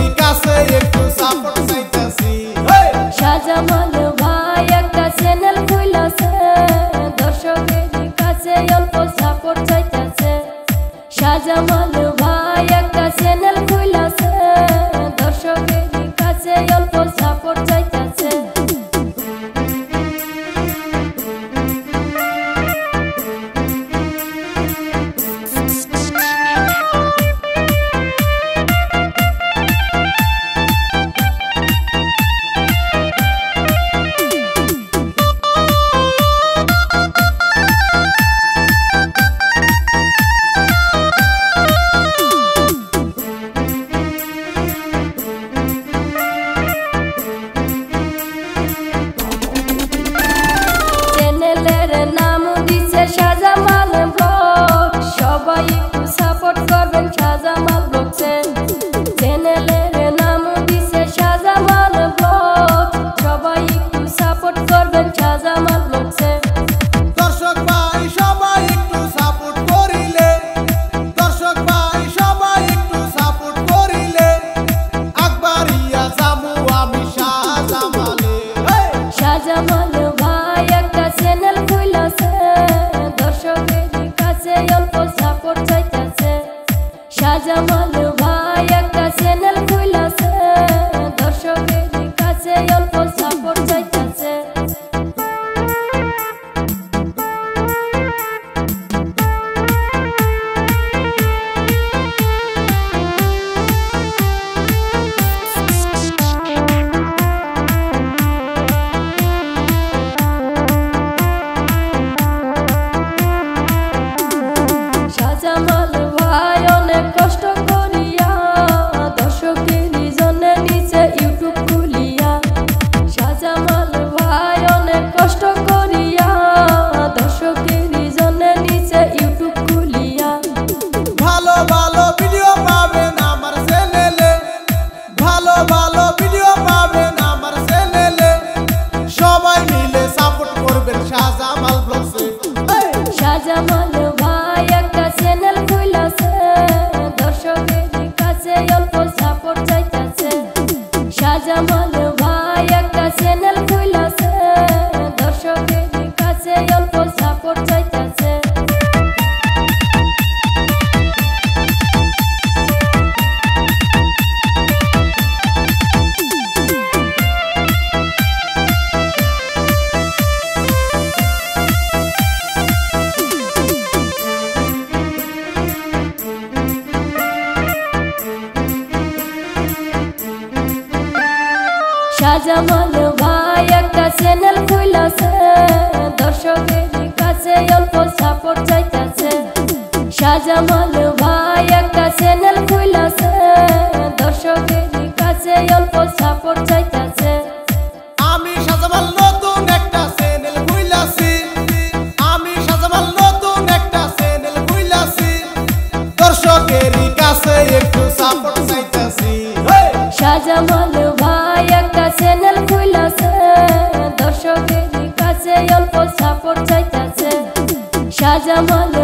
দর্শকেরই কাছে একটু সাপোর্ট চাইতাছি। শাহজামাল ভাই একটা চ্যানেল খুইলাছে, দর্শকেরই কাছে অল্প সাপোর্ট চাইতাছে। শাহজামাল ভাই একটা চ্যানেল খুইলাছে, দর্শকেরই কাছে অল্প সাপোর্ট চাইতাছে। নাম দিছে শাহজামাল ব্লগ, সবাই একটু সাপোর্ট করবেন শাহজামাল ব্লগসে। চ্যানেলের নাম দিছে শাহজামাল ব্লগ, সবাই একটু সাপোর্ট করবেন শাহজামাল ব্লগসে। দর্শক ভাই সবাই একটু সাপোর্ট করিলে, দর্শক ভাই সবাই একটু সাপোর্ট করিলে আকবরিয়া জামু আমি শাহজামালে। শাহজামাল ভাই একটা চ্যানেল খুইলাছে, দর্শকেরই কাছে অল্প সাপোর্ট চাইতাছে। শাহজামাল ভাই একটা চ্যানেল খুইলাছে, দর্শকেরই কাছে অল্প সাপোর্ট চাইতাছে। শাহজামাল ভাই অনেক কষ্ট করিয়া দর্শকেরই জন্য নিচে ইউটিউব খুলিয়া। শাহজামাল ভাই অনেক কষ্ট করিয়া দর্শকেরই জন্য নিচে ইউটিউব খুলিয়া। ভালো ভালো ভিডিও পাবেন আমার চ্যানেলে, ভালো ভালো ভিডিও পাবেন আমার চ্যানেলে, সবাই মিলে সাপোর্ট করবেন শাহজামাল ব্লগসে। শাহজামাল ভাই একটা চ্যানেল খুইলাছে, দর্শকেরই কাছে অল্প সাপোর্ট চাইতাছে। শাহজামাল ভাই একটা চ্যানেল খুইলাছে, দর্শকেরই কাছে অল্প সাপোর্ট চাইতাছে। শাহজামাল ভাই একটা চ্যানেল খুইলাছে, দর্শকেরই কাছে অল্প সাপোর্ট চাইতাছে। শাহজামাল ভাই একটা চ্যানেল খুইলাছে, দর্শকেরই কাছে অল্প সাপোর্ট চাইতাছে। আমি শাহজামাল নতুন একটা চ্যানেল খুইলাছি, আমি শাহজামাল নতুন একটা চ্যানেল খুইলাছি, দর্শকেরই কাছে একটু সাপোর্ট চাইতাছি। শাহজামাল ভাই একটা চ্যানেল খুইলাছে, দর্শকেরই কাছে অল্প সাপোর্ট চাইতাছে। শাহজামাল